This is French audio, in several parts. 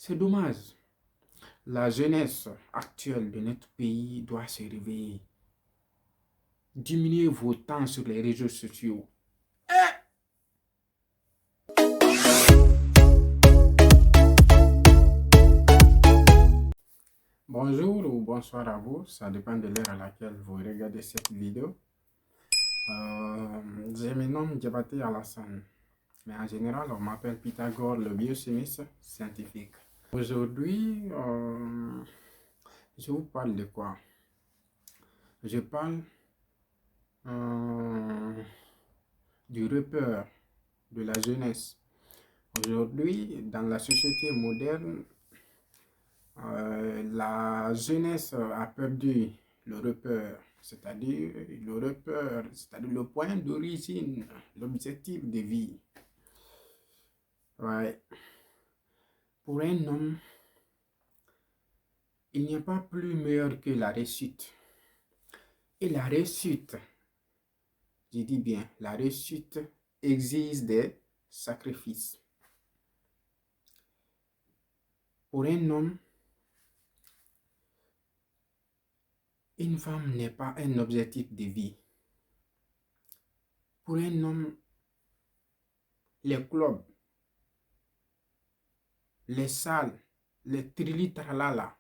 C'est dommage. La jeunesse actuelle de notre pays doit se réveiller. Diminuez vos temps sur les réseaux sociaux. Bonjour ou bonsoir à vous, ça dépend de l'heure à laquelle vous regardez cette vidéo. Je me nomme Diabaté Alassane, mais en général on m'appelle Pythagore, le biochimiste scientifique. Aujourd'hui, je vous parle de quoi? Je parle du repère de la jeunesse. Aujourd'hui, dans la société moderne, la jeunesse a perdu le repère, c'est-à-dire le point d'origine, l'objectif de vie. Ouais. Pour un homme, il n'y a pas plus meilleur que la réussite. Et la réussite, je dis bien, la réussite exige des sacrifices. Pour un homme, une femme n'est pas un objectif de vie. Pour un homme, les clubs, les salles, les trili-tralala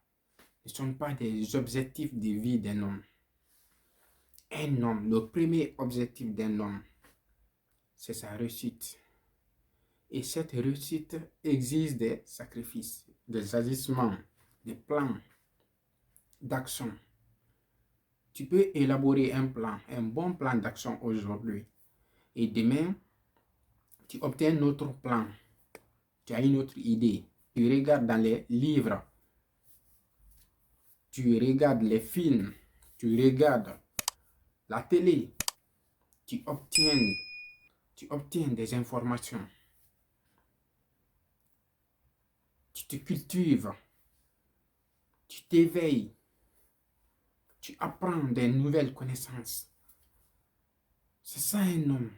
ne sont pas des objectifs de vie d'un homme. Un homme, le premier objectif d'un homme, c'est sa réussite. Et cette réussite exige des sacrifices, des agissements, des plans d'action. Tu peux élaborer un plan, un bon plan d'action aujourd'hui. Et demain, tu obtiens un autre plan. Tu as une autre idée. Tu regardes dans les livres. Tu regardes les films. Tu regardes la télé. Tu obtiens des informations. Tu te cultives. Tu t'éveilles. Tu apprends des nouvelles connaissances. C'est ça un homme.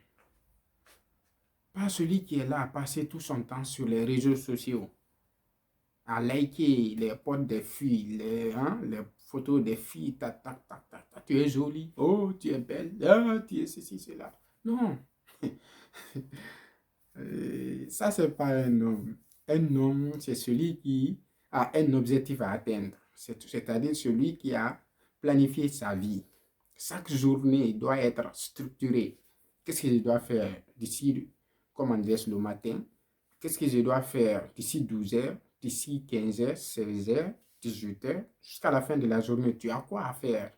Pas celui qui est là à passer tout son temps sur les réseaux sociaux, à liker les posts des filles, les photos des filles, tac, tac, tac, tac, tac. Tu es jolie, oh, tu es belle, ah, tu es ceci, cela. Non. Ça, c'est pas un homme. Un homme, c'est celui qui a un objectif à atteindre. C'est-à-dire celui qui a planifié sa vie. Chaque journée doit être structurée. Qu'est-ce que je dois faire d'ici, comme on dit le matin? Qu'est-ce que je dois faire d'ici 12 heures, d'ici 15 heures, 16 heures, 18 heures, jusqu'à la fin de la journée? Tu as quoi à faire?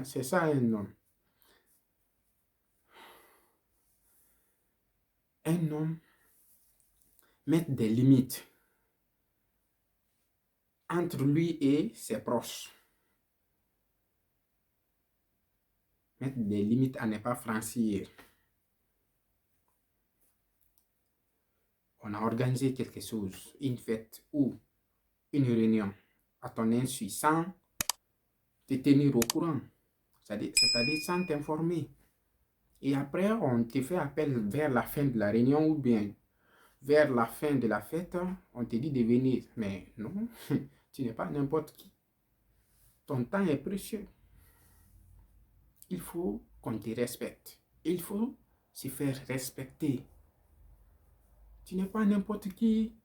C'est ça un homme. Un homme met des limites entre lui et ses proches. Mettre des limites à ne pas franchir. On a organisé quelque chose, une fête ou une réunion à ton insu sans te tenir au courant, c'est-à-dire sans t'informer. Et après, on te fait appel vers la fin de la réunion ou bien vers la fin de la fête, on te dit de venir. Mais non, tu n'es pas n'importe qui. Ton temps est précieux. Il faut qu'on te respecte. Il faut se faire respecter. Tu n'es pas n'importe qui.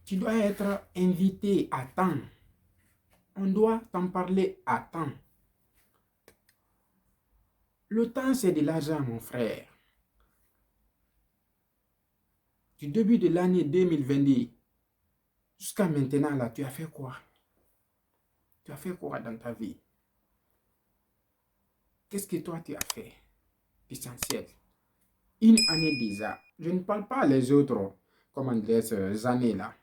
Tu dois être invité à temps. On doit t'en parler à temps. Le temps, c'est de l'argent, mon frère. Du début de l'année 2022 jusqu'à maintenant, là, tu as fait quoi? Tu as fait quoi dans ta vie? Qu'est-ce que toi, tu as fait d'essentiel? Une année déjà. Je ne parle pas les autres, comment dire, ces années là,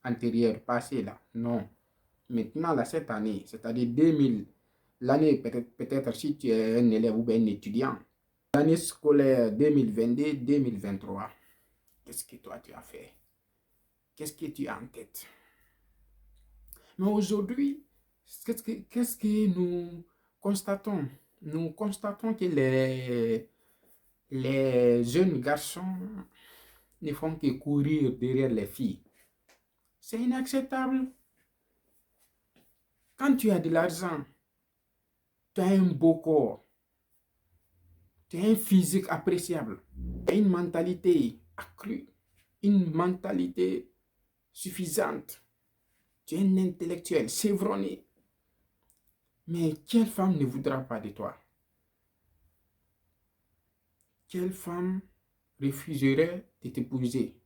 antérieures, passées là. Non. Maintenant, là, cette année, c'est-à-dire 2000, l'année peut-être si tu es un élève ou bien un étudiant, l'année scolaire 2022-2023, qu'est-ce que toi, tu as fait? Qu'est-ce que tu as en tête? Mais aujourd'hui, qu'est-ce que nous constatons? Nous constatons que Les jeunes garçons ne font que courir derrière les filles. C'est inacceptable. Quand tu as de l'argent, tu as un beau corps, tu as un physique appréciable, tu as une mentalité accrue, une mentalité suffisante, tu es un intellectuel chevronné. Mais quelle femme ne voudra pas de toi? Quelle femme refuserait de t'épouser?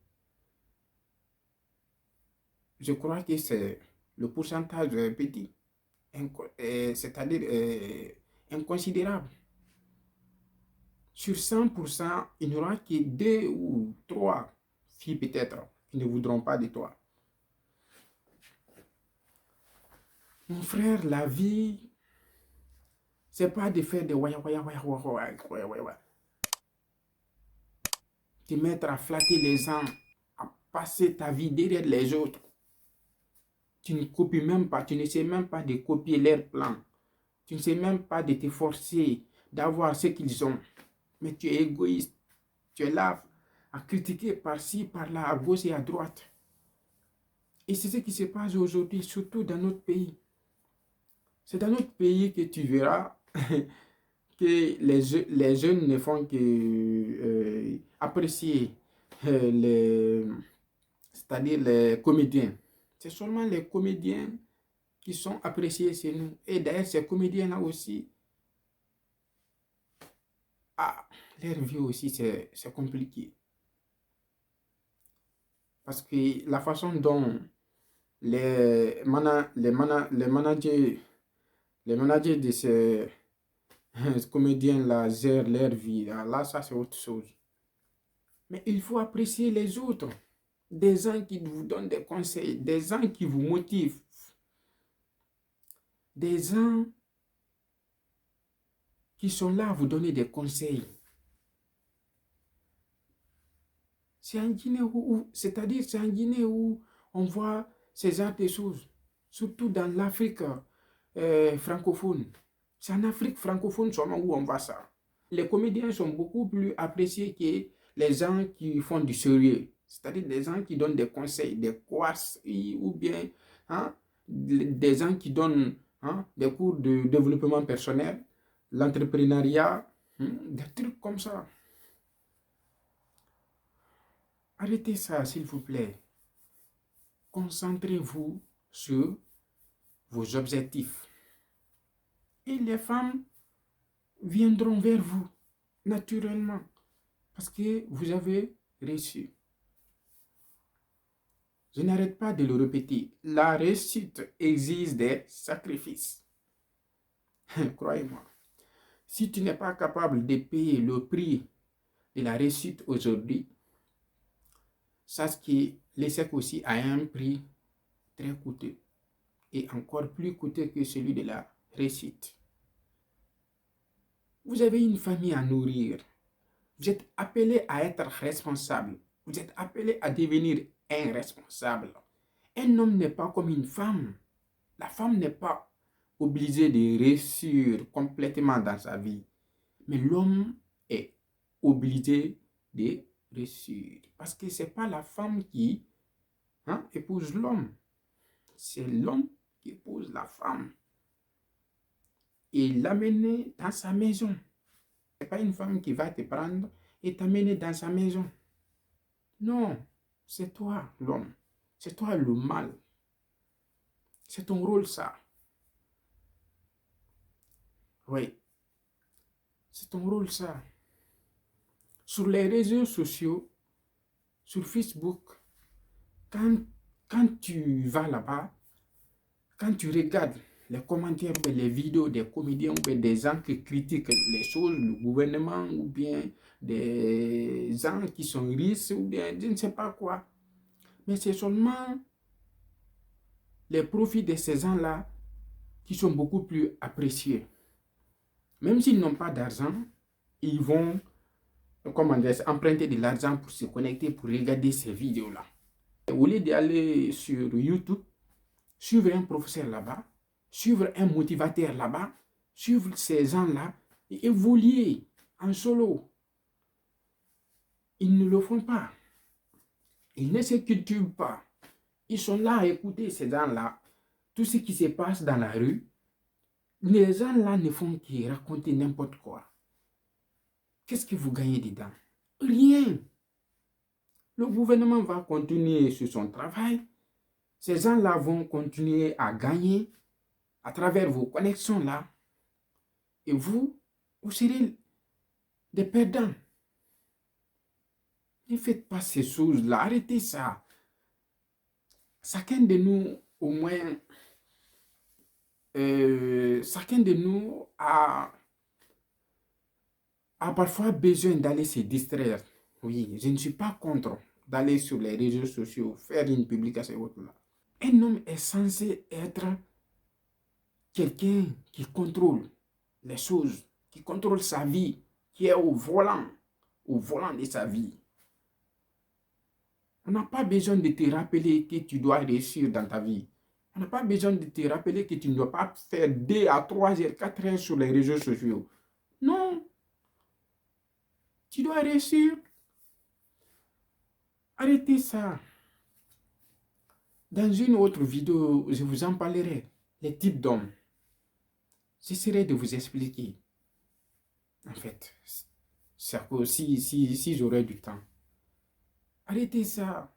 Je crois que c'est le pourcentage petit, c'est-à-dire inconsidérable. Sur 100%, il n'y aura que 2 ou 3 filles peut-être qui ne voudront pas de toi. Mon frère, la vie, c'est pas de faire des waya waya waya waya waya waya waya. Te mettre à flatter les gens, à passer ta vie derrière les autres. Tu ne copies même pas, tu ne sais même pas de copier leur plan. Tu ne sais même pas de t'efforcer d'avoir ce qu'ils ont. Mais tu es égoïste. Tu es là à critiquer par-ci, par-là, à gauche et à droite. Et c'est ce qui se passe aujourd'hui, surtout dans notre pays. C'est dans notre pays que tu verras que les jeunes ne font que apprécier c'est-à-dire les comédiens. C'est seulement les comédiens qui sont appréciés chez nous. Et d'ailleurs, ces comédiens-là aussi, leur vie aussi, c'est compliqué. Parce que la façon dont les managers de ces comédiens-là gèrent leur vie, là, ça c'est autre chose. Mais il faut apprécier les autres. Des gens qui vous donnent des conseils, des gens qui vous motivent, des gens qui sont là à vous donner des conseils. C'est en Guinée c'est-à-dire c'est en Guinée où on voit ces genres de choses, surtout dans l'Afrique francophone. C'est en Afrique francophone seulement où on voit ça. Les comédiens sont beaucoup plus appréciés que les gens qui font du sérieux, c'est-à-dire des gens qui donnent des conseils, des courses ou bien des gens qui donnent des cours de développement personnel, l'entrepreneuriat, des trucs comme ça. Arrêtez ça, s'il vous plaît. Concentrez-vous sur vos objectifs. Et les femmes viendront vers vous naturellement parce que vous avez réussi. Je n'arrête pas de le répéter. La réussite exige des sacrifices. Croyez-moi. Si tu n'es pas capable de payer le prix de la réussite aujourd'hui, sache que l'échec aussi a un prix très coûteux et encore plus coûteux que celui de la réussite. Vous avez une famille à nourrir. Vous êtes appelé à être responsable. Vous êtes appelé à devenir un responsable. Un homme n'est pas comme une femme. La femme n'est pas obligée de réussir complètement dans sa vie. Mais l'homme est obligé de réussir. Parce que ce n'est pas la femme qui épouse l'homme. C'est l'homme qui épouse la femme. Et l'amener dans sa maison. Ce n'est pas une femme qui va te prendre et t'amener dans sa maison. Non, c'est toi l'homme. C'est toi le mâle. C'est ton rôle ça. Oui, c'est ton rôle ça. Sur les réseaux sociaux, sur Facebook, quand tu vas là-bas, quand tu regardes les commentaires ou les vidéos des comédiens ou des gens qui critiquent les choses, le gouvernement ou bien des gens qui sont riches ou bien je ne sais pas quoi. Mais c'est seulement les profits de ces gens-là qui sont beaucoup plus appréciés. Même s'ils n'ont pas d'argent, ils vont emprunter de l'argent pour se connecter, pour regarder ces vidéos-là. Au lieu d'aller sur YouTube, suivre un professeur là-bas, suivre un motivateur là-bas, suivre ces gens-là et évoluer en solo. ils ne le font pas. Ils ne se cultivent pas. Ils sont là à écouter ces gens-là. Tout ce qui se passe dans la rue, les gens-là ne font que raconter n'importe quoi. Qu'est-ce que vous gagnez dedans? Rien. Le gouvernement va continuer sur son travail. Ces gens-là vont continuer à gagner à travers vos connexions-là. Et vous serez des perdants. Ne faites pas ces choses-là. Arrêtez ça. Chacun de nous, au moins, chacun de nous a parfois besoin d'aller se distraire. Oui, je ne suis pas contre d'aller sur les réseaux sociaux, faire une publication et autres là. Un homme est censé être quelqu'un qui contrôle les choses, qui contrôle sa vie, qui est au volant de sa vie. On n'a pas besoin de te rappeler que tu dois réussir dans ta vie. On n'a pas besoin de te rappeler que tu ne dois pas faire 2 à 3 heures, 4 heures sur les réseaux sociaux. Non. Tu dois réussir. Arrêtez ça. Dans une autre vidéo, je vous en parlerai. Les types d'hommes. J'essaierai de vous expliquer. En fait, si j'aurais du temps. Arrêtez ça.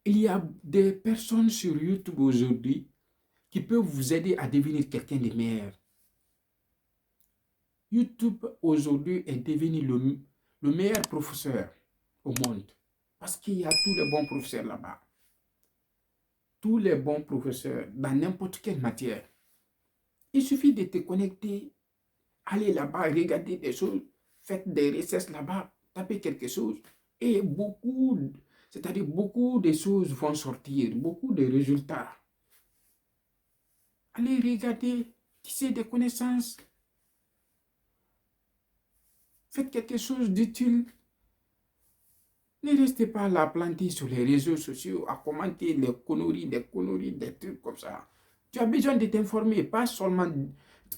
Il y a des personnes sur YouTube aujourd'hui qui peuvent vous aider à devenir quelqu'un de meilleur. YouTube aujourd'hui est devenu le meilleur professeur au monde. Parce qu'il y a tous les bons professeurs là-bas. Tous les bons professeurs dans n'importe quelle matière. Il suffit de te connecter, aller là-bas, regarder des choses, faites des recherches là-bas, tapez quelque chose et beaucoup de choses vont sortir, beaucoup de résultats. Allez regarder, tisser des connaissances. Faites quelque chose d'utile. Ne restez pas là planté sur les réseaux sociaux à commenter des conneries, des trucs comme ça. Tu as besoin de t'informer, pas seulement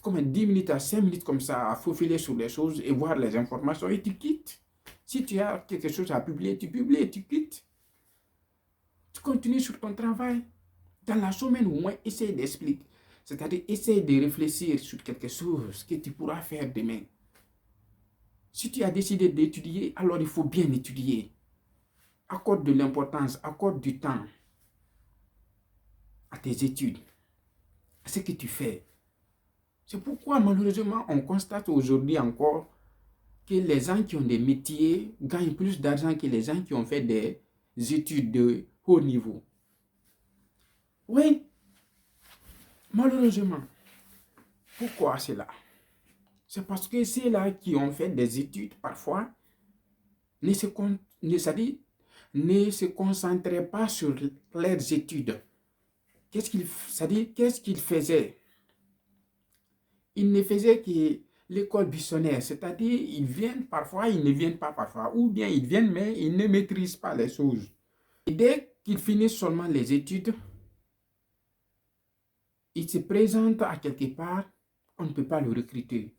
comme 10 minutes à 5 minutes comme ça à faufiler sur les choses et voir les informations et tu quittes. Si tu as quelque chose à publier, tu publies et tu quittes. Tu continues sur ton travail. Dans la semaine, au moins, essaye d'expliquer. C'est-à-dire, essaye de réfléchir sur quelque chose que tu pourras faire demain. Si tu as décidé d'étudier, alors il faut bien étudier. Accorde de l'importance, accorde du temps à tes études, à ce que tu fais. C'est pourquoi malheureusement on constate aujourd'hui encore que les gens qui ont des métiers gagnent plus d'argent que les gens qui ont fait des études de haut niveau. Oui, malheureusement. Pourquoi cela? C'est parce que ceux-là qui ont fait des études parfois ne se concentraient pas sur leurs études. Qu'est-ce qu'ils faisaient? Ils ne faisaient que l'école buissonnière, c'est-à-dire ils viennent parfois, ils ne viennent pas parfois, ou bien ils viennent mais ils ne maîtrisent pas les choses. Et dès qu'ils finissent seulement les études, ils se présentent à quelque part, on ne peut pas le recruter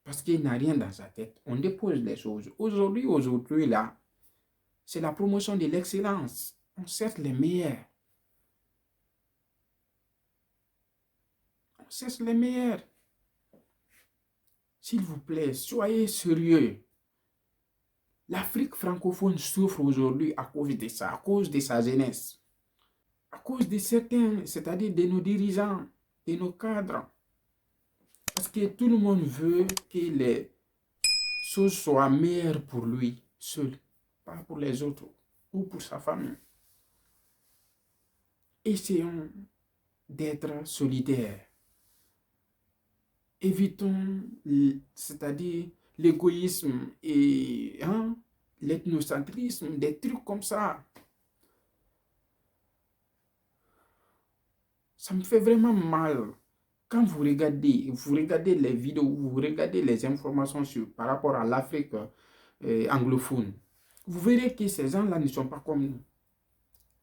parce qu'il n'a rien dans sa tête. On dépose les choses. Aujourd'hui là, c'est la promotion de l'excellence. On cherche les meilleurs. On cherche les meilleurs. S'il vous plaît, soyez sérieux. L'Afrique francophone souffre aujourd'hui à cause de ça, à cause de sa jeunesse, à cause de certains, c'est-à-dire de nos dirigeants, de nos cadres. Parce que tout le monde veut que les choses soient meilleures pour lui seul, pas pour les autres ou pour sa famille. Essayons d'être solidaires. Évitons, c'est-à-dire l'égoïsme et l'ethnocentrisme, des trucs comme ça. Ça me fait vraiment mal. Quand vous regardez les vidéos, vous regardez les informations par rapport à l'Afrique anglophone, vous verrez que ces gens-là ne sont pas comme nous.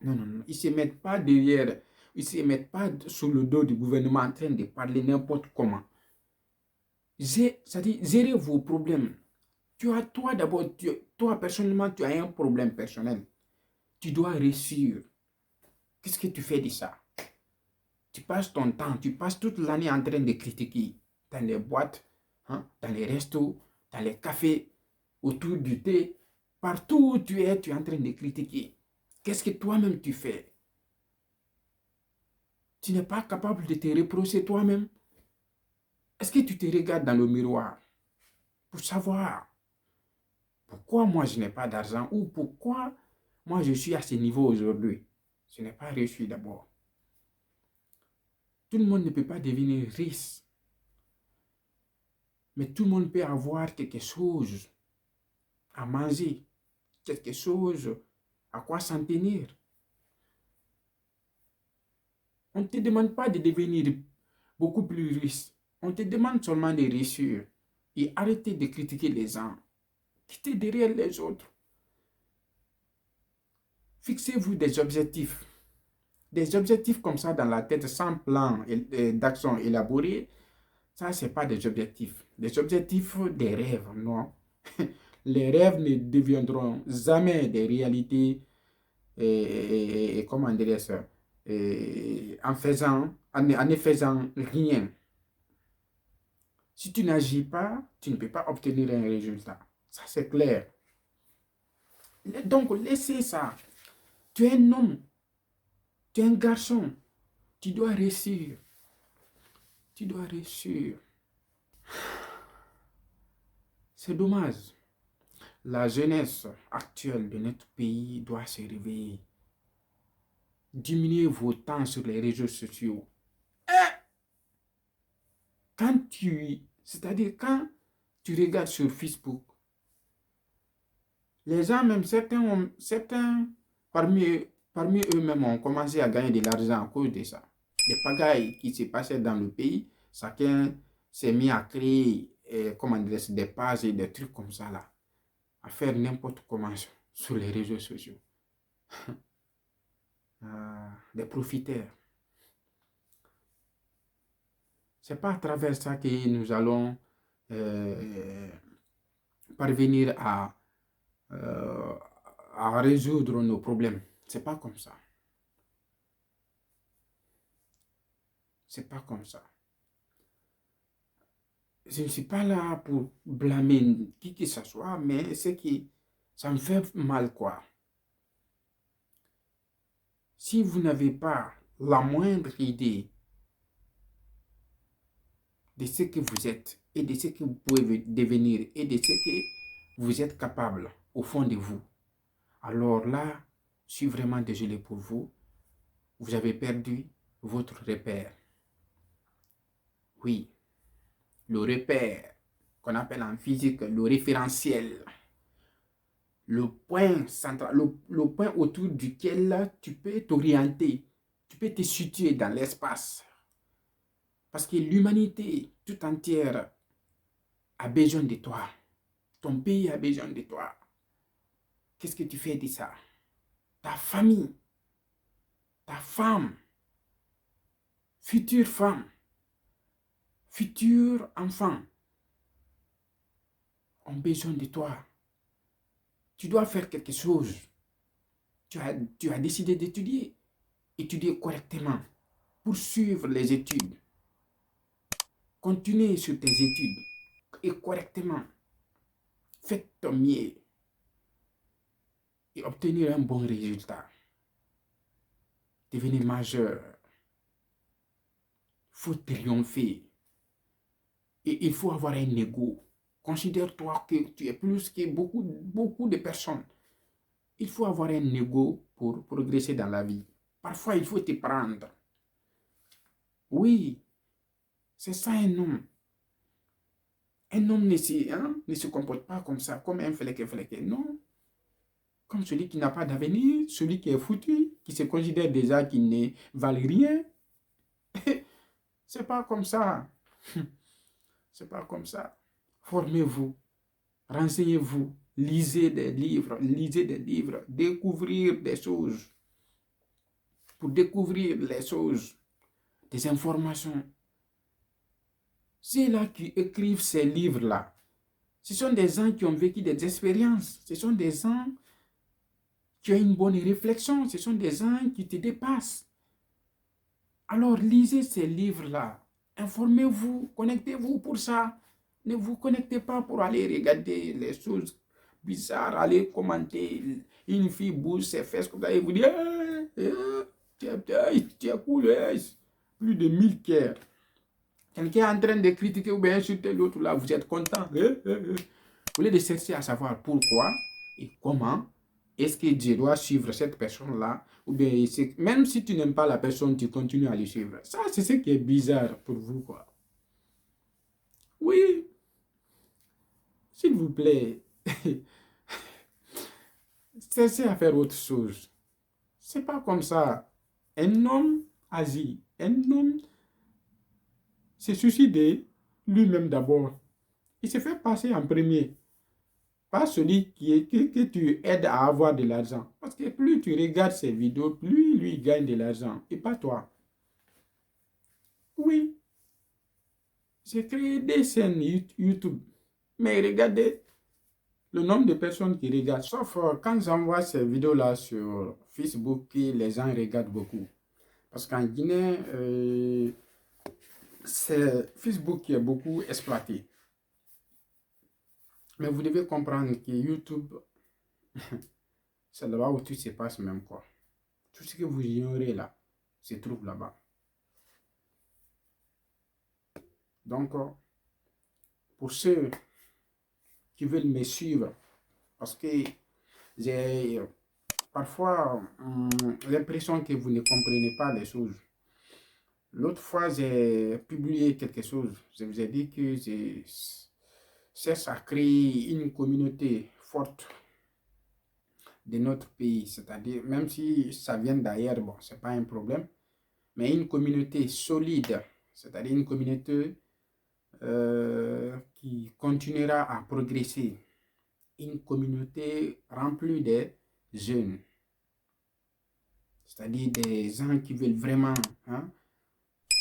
Non, non, non. Ils ne se mettent pas derrière, ils ne se mettent pas sous le dos du gouvernement en train de parler n'importe comment. C'est-à-dire, gérez vos problèmes. Toi d'abord, toi personnellement, tu as un problème personnel. Tu dois réussir. Qu'est-ce que tu fais de ça? Tu passes ton temps, tu passes toute l'année en train de critiquer dans les boîtes, hein, dans les restos, dans les cafés, autour du thé. Partout où tu es en train de critiquer. Qu'est-ce que toi-même tu fais? Tu n'es pas capable de te reprocher toi-même. Est-ce que tu te regardes dans le miroir pour savoir pourquoi moi je n'ai pas d'argent ou pourquoi moi je suis à ce niveau aujourd'hui? Je n'ai pas réussi d'abord. Tout le monde ne peut pas devenir riche, mais tout le monde peut avoir quelque chose à manger, quelque chose à quoi s'en tenir. On ne te demande pas de devenir beaucoup plus riche. On te demande seulement de réussir et arrêter de critiquer les gens. Quittez derrière les autres. Fixez-vous des objectifs. Des objectifs comme ça dans la tête sans plan d'action élaboré, ça, ce n'est pas des objectifs. Des objectifs, des rêves, non. Les rêves ne deviendront jamais des réalités, comment dire ça, en ne faisant rien. Si tu n'agis pas, tu ne peux pas obtenir un résultat. Ça, c'est clair. Donc, laissez ça. Tu es un homme. Tu es un garçon. Tu dois réussir. Tu dois réussir. C'est dommage. La jeunesse actuelle de notre pays doit se réveiller. Diminuez vos temps sur les réseaux sociaux. C'est-à-dire quand tu regardes sur Facebook, les gens, même certains parmi eux-mêmes ont commencé à gagner de l'argent à cause de ça. Les pagailles qui se passaient dans le pays, chacun s'est mis à créer des pages et des trucs comme ça là, à faire n'importe comment sur les réseaux sociaux. Des profiteurs. C'est pas à travers ça que nous allons parvenir euh, à résoudre nos problèmes. C'est pas comme ça. C'est pas comme ça. Je ne suis pas là pour blâmer qui que ce soit, mais c'est que ça me fait mal, quoi. Si vous n'avez pas la moindre idée de ce que vous êtes et de ce que vous pouvez devenir et de ce que vous êtes capable au fond de vous, alors là, je suis vraiment désolé pour vous. Vous avez perdu votre repère. Oui, le repère qu'on appelle en physique le référentiel. Le point central, le point autour duquel tu peux t'orienter, tu peux te situer dans l'espace. Parce que l'humanité tout entière a besoin de toi. Ton pays a besoin de toi. Qu'est-ce que tu fais de ça? Ta famille, ta femme, future femme, futur enfant ont besoin de toi. Tu dois faire quelque chose. Tu as décidé d'étudier. Étudier correctement. Poursuivre les études. Continuer sur tes études. Et correctement. Faites ton mieux. Et obtenir un bon résultat. Devenir majeur. Il faut triompher. Et il faut avoir un ego. Considère-toi que tu es plus que beaucoup de personnes. Il faut avoir un ego pour progresser dans la vie. Parfois, il faut te prendre. Oui, c'est ça un homme. Un homme ne se comporte pas comme ça, comme un fléqué. Non. Comme celui qui n'a pas d'avenir, celui qui est foutu, qui se considère déjà qu'il ne valent rien. C'est pas comme ça. C'est pas comme ça. Formez-vous, renseignez-vous, lisez des livres, découvrir des choses. Pour découvrir les choses, des informations. Ceux-là qui écrivent ces livres-là, Ce sont des gens qui ont vécu des expériences. Ce sont des gens qui ont une bonne réflexion. Ce sont des gens qui te dépassent. Alors, lisez ces livres-là. Informez-vous, connectez-vous pour ça. Ne vous connectez pas pour aller regarder les choses bizarres, aller commenter. Une fille bouge ses fesses comme ça et vous dit tu es cool, plus de 1000 cœurs. Quelqu'un est en train de critiquer ou bien insulter l'autre là, vous êtes content. Vous voulez chercher à savoir pourquoi et comment est-ce que je dois suivre cette personne-là, ou bien même si tu n'aimes pas la personne, tu continues à le suivre. Ça, c'est ce qui est bizarre pour vous, quoi. Oui, s'il vous plaît, cessez à faire autre chose. C'est pas comme ça. Un homme agit. Un homme s'est suicidé lui-même d'abord. Il se fait passer en premier. Pas celui que tu aides à avoir de l'argent. Parce que plus tu regardes ces vidéos, plus lui gagne de l'argent. Et pas toi. Oui, j'ai créé des chaînes YouTube. Mais regardez le nombre de personnes qui regardent. Sauf quand j'envoie ces vidéos-là sur Facebook, les gens regardent beaucoup. Parce qu'en Guinée, c'est Facebook qui est beaucoup exploité. Mais vous devez comprendre que YouTube, c'est là-bas où tout se passe même quoi. Tout ce que vous ignorez là, se trouve là-bas. Donc, pour ceux qui veulent me suivre, parce que j'ai parfois l'impression que vous ne comprenez pas les choses. L'autre fois, j'ai publié quelque chose. Je vous ai dit que je cherche à créer une communauté forte de notre pays. C'est-à-dire, même si ça vient d'ailleurs, bon, c'est pas un problème. Mais une communauté solide, c'est-à-dire une communauté qui continuera à progresser. Une communauté remplie de jeunes. C'est-à-dire des gens qui veulent vraiment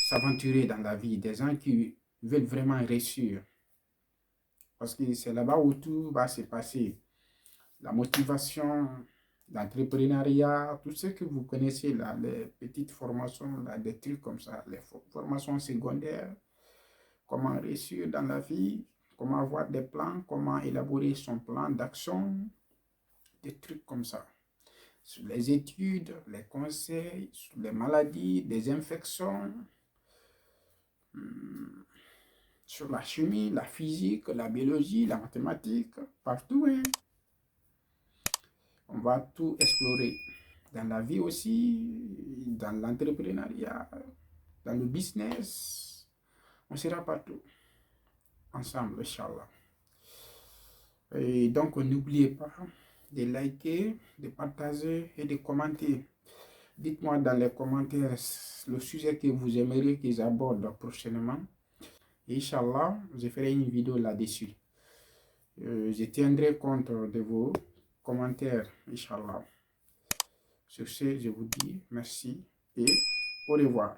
s'aventurer dans la vie, des gens qui veulent vraiment réussir. Parce que c'est là-bas où tout va se passer. La motivation, l'entrepreneuriat, tout ce que vous connaissez là, les petites formations, là, des trucs comme ça, les formations secondaires, comment réussir dans la vie, comment avoir des plans, comment élaborer son plan d'action, des trucs comme ça. Sur les études, les conseils, sur les maladies, des infections, sur la chimie, la physique, la biologie, la mathématique, partout. Hein. On va tout explorer. Dans la vie aussi, dans l'entrepreneuriat, dans le business, on sera partout. Ensemble, Inch'Allah. Et donc, n'oubliez pas de liker, de partager et de commenter. Dites-moi dans les commentaires le sujet que vous aimeriez que j'aborde prochainement. Et Inch'Allah, je ferai une vidéo là-dessus. Je tiendrai compte de vos commentaires, Inch'Allah. Sur ce, je vous dis merci et au revoir.